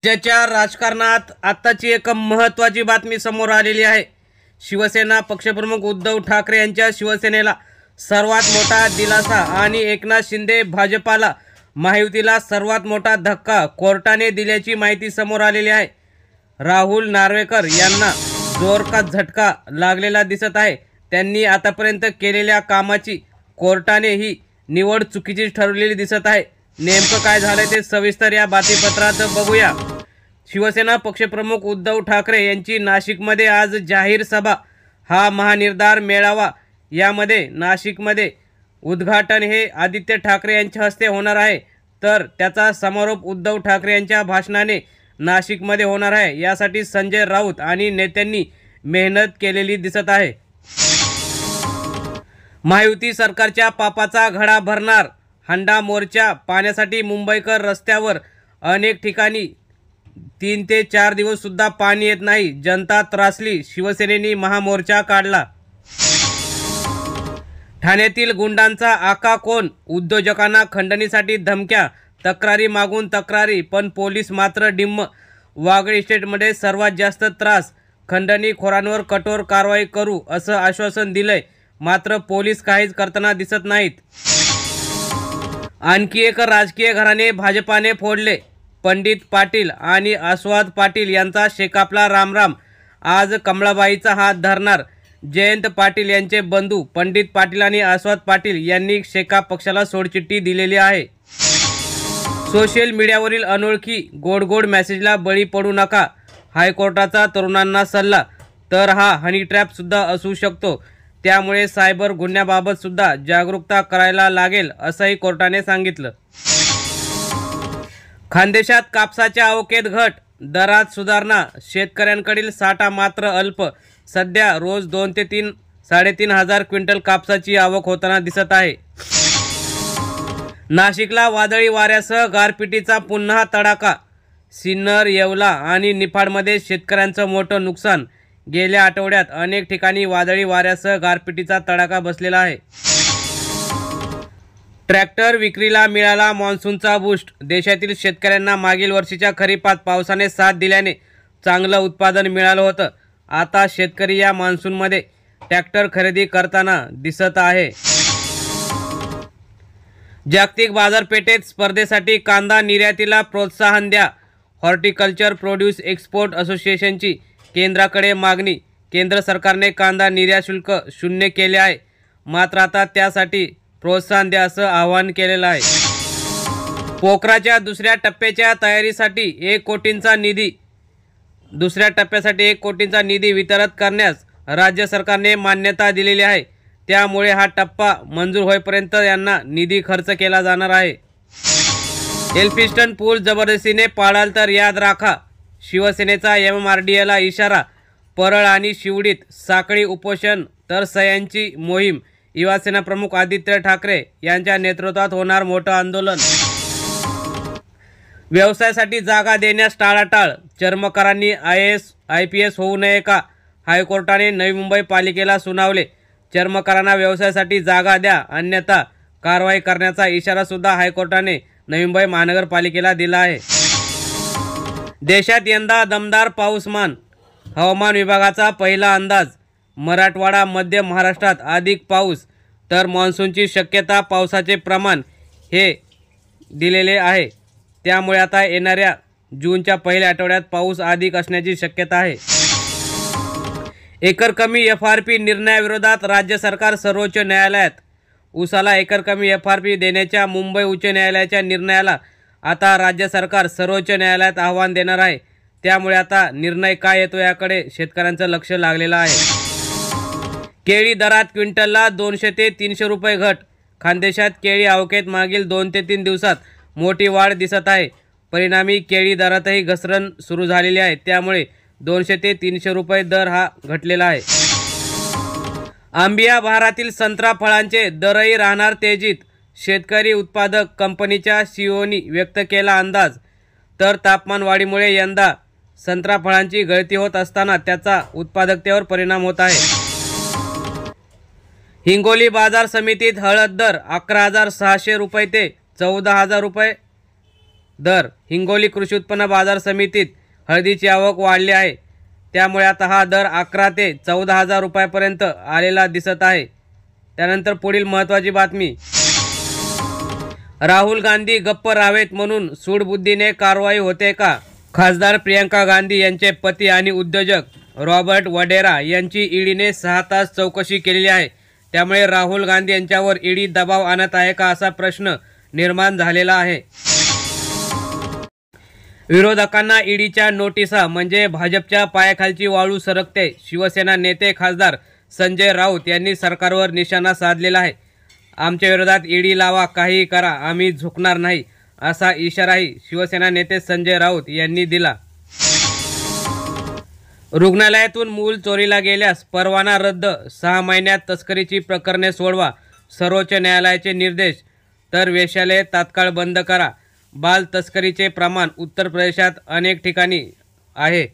राज्याच्या राजकारणात आत्ताची एक महत्त्वाची बातमी समोर आलेली आहे। शिवसेना पक्षप्रमुख उद्धव ठाकरे यांच्या शिवसेनेला सर्वात मोठा दिलासा आणि एकनाथ शिंदे भाजपाला महायुतीला सर्वात मोठा धक्का कोर्टाने दिल्याची माहिती समोर आलेली आहे। राहुल नार्वेकर यांना जोरदार झटका लागलेला दिसत आहे। त्यांनी आतापर्यंत केलेल्या कामाची कोर्टाने ही निवड चुकीची ठरवलेली दिसत आहे। नेमकं काय झालंय ते सविस्तर या बातमीपत्रात बघूया। शिवसेना पक्षप्रमुख उद्धव ठाकरे यांची नाशिकमध्ये आज जाहीर सभा, हा महानिर्धार मेळावा, यामध्ये नाशिकमध्ये उद्घाटन हे आदित्य ठाकरे यांच्या हस्ते होणार आहे, तर त्याचा समारोप उद्धव ठाकरे यांच्या भाषणाने नाशिकमध्ये होणार आहे। यासाठी संजय राऊत आणि नेत्यांनी मेहनत केलेली दिसत आहे। महायुती सरकारच्या पापाचा घडा भरणार, हंडा मोर्चा पाण्यासाठी मुंबईकर रस्त्यावर, अनेक ठिकाणी 3 ते 4 दिवस सुद्धा पाणी येत नाही, जनता त्रासली, शिवसेनेने महामोर्चा काढला। ठाण्यातील गुंडांचा आका कोण, उद्योजकांना खंडणीसाठी धमक्या, तक्रारी मागून तक्रारी, पण पोलीस मात्र डिम्म। वागळे इस्टेटमध्ये सर्वात जास्त त्रास, खंडणीखोरांवर कठोर कारवाई करू असं आश्वासन दिलंय, मात्र पोलीस काहीच करताना दिसत नाहीत। आणखी एक राजकीय घराणे भाजपाने फोडले, पंडित पाटील आणि आस्वाद पाटील यांचा शेकापला रामराम। आज कमळाबाईचा हात धरणार, जयंत पाटील यांचे बंधू पंडित पाटील आणि आस्वाद पाटील यांनी शेकाप पक्षाला सोडचिठ्ठी दिलेली आहे। सोशल मीडियावरील अनोळखी गोड गोड मेसेजला बळी पडू नका, हायकोर्टाचा तरुणांना सल्ला। तर हा हनी ट्रॅप सुद्धा असू शकतो, त्यामुळे सायबर गुन्ह्याबाबत सुद्धा जागरूकता करायला लागेल, असंही कोर्टाने सांगितलं। खानदेशात कापसाच्या आवकेत घट, दरात सुधारणा, शेतकऱ्यांकडील साठा मात्र अल्प। सध्या रोज 2 ते 3.5 हजार क्विंटल कापसाची आवक होताना दिसत आहे। नाशिकला वादळी वाऱ्यासह गारपिटीचा पुन्हा तडाखा, सिन्नर, येवला आणि निफाडमध्ये शेतकऱ्यांचं मोठं नुकसान। गेल्या आठवड्यात अनेक ठिकाणी वादळी वाऱ्यासह गारपिटीचा तडाखा बसलेला आहे। ट्रॅक्टर विक्रीला मिळाला मान्सूनचा बूस्ट, देशातील शेतकऱ्यांना मागील वर्षीच्या खरीपात पावसाने साथ दिल्याने चांगलं उत्पादन मिळालं होतं। आता शेतकरी या मान्सूनमध्ये ट्रॅक्टर खरेदी करताना दिसत आहे। जागतिक बाजारपेठेत स्पर्धेसाठी कांदा निर्यातीला प्रोत्साहन द्या, हॉर्टिकल्चर प्रोड्यूस एक्सपोर्ट असोसिएशनची केंद्राकडे मागणी। केंद्र सरकारने कांदा निर्यात शुल्क 0 केले आहे, मात्र आता त्यासाठी प्रोत्साहन द्या असं आवाहन केलेलं आहे। पोखराच्या दुसऱ्या टप्प्याच्या तयारीसाठी 1 कोटींचा निधी, दुसऱ्या टप्प्यासाठी 1 कोटींचा निधी वितरित करण्यास राज्य सरकारने मान्यता दिलेली आहे, त्यामुळे हा टप्पा मंजूर होईपर्यंत यांना निधी खर्च केला जाणार आहे। एल्फिस्टन पूल जबरदस्तीने पाडाल तर याद राखा, शिवसेनेचा MMRDAला इशारा। परळ आणि शिवडीत साखळी उपोषण तर सह्यांची मोहीम, युवासेना प्रमुख आदित्य ठाकरे यांच्या नेतृत्वात होणार मोठं आंदोलन। व्यवसायासाठी जागा देण्यास टाळाटाळ, चर्मकारांनी IAS IPS होऊ नये का, हायकोर्टाने नवी मुंबई पालिकेला सुनावले। चर्मकारांना व्यवसायासाठी जागा द्या, अन्यथा कारवाई करण्याचा इशारा सुद्धा हायकोर्टाने नवी मुंबई महानगरपालिकेला दिला आहे। देशात यंदा दमदार पाऊसमान, हवामान विभागाचा पहिला अंदाज। मराठवाडा, मध्य महाराष्ट्रात अधिक पाऊस, तर मान्सूनची शक्यता, पावसाचे प्रमाण हे दिलेले आहे, त्यामुळे आता येणाऱ्या जूनच्या पहिल्या आठवड्यात पाऊस अधिक असण्याची शक्यता आहे। एकर कमी FRP निर्णयाविरोधात राज्य सरकार सर्वोच्च न्यायालयात, ऊसाला एकर कमी FRP देण्याच्या मुंबई उच्च न्यायालयाच्या निर्णयाला आता राज्य सरकार सर्वोच्च न्यायालयात आव्हान देणार आहे, त्यामुळे आता निर्णय काय येतो याकडे शेतकऱ्यांचं लक्ष लागलेलं आहे। केळी दरात क्विंटलला 200 ते 300 रुपये घट, खानदेशात केळी आवकेत मागील 2 ते 3 दिवसात मोठी वाढ दिसत आहे, परिणामी केळी दरातही घसरण सुरू झालेली आहे, त्यामुळे 200 ते 300 रुपये दर हा घटलेला आहे। आंबिया बहारातील संत्रा फळांचे दरही राहणार तेजीत, शेतकरी उत्पादक कंपनीच्या CEOनी व्यक्त केला अंदाज। तर तापमान वाढीमुळे यंदा संत्रा फळांची गळती होत असताना त्याचा उत्पादकतेवर परिणाम होत आहे। हिंगोली बाजार समितीत हळद दर 11,600 रुपये ते 14,000 रुपये, दर हिंगोली कृषी उत्पन्न बाजार समितीत हळदीची आवक वाढली आहे, त्यामुळे आता हा दर 11 ते 14,000 रुपयापर्यंत आलेला दिसत आहे। त्यानंतर पुढील महत्त्वाची बातमी, राहुल गांधी गप्प राहावेत म्हणून सूडबुद्धीने कारवाई होते का? खासदार प्रियंका गांधी यांचे पती आणि उद्योजक रॉबर्ट वडेरा यांची ईडीने 6 तास चौकशी केलेली आहे। त्यामुळे राहुल गांधी यांच्यावर ईडी दबाव आणत आहे का असा प्रश्न निर्माण झालेला आहे। विरोधकांना ईडीच्या नोटिसा म्हणजे भाजपच्या पायाखालची वाळू सरकते। शिवसेना नेते खासदार संजय राऊत यांनी सरकारवर निशाणा साधलेला आहे। आमच्या विरोधात ईडी लावा, काही करा, आम्ही झुकणार नाही असा इशाराही शिवसेना नेते संजय राऊत यांनी दिला। रुग्णालयातून मूल चोरीला गेल्यास परवाना रद्द, 6 महिन्यात तस्करीची प्रकरणे सोडवा, सर्वोच्च न्यायालयाचे निर्देश। तर वेश्यालये तात्काळ बंद करा। बाल तस्करीचे प्रमाण उत्तर प्रदेशात अनेक ठिकाणी आहे।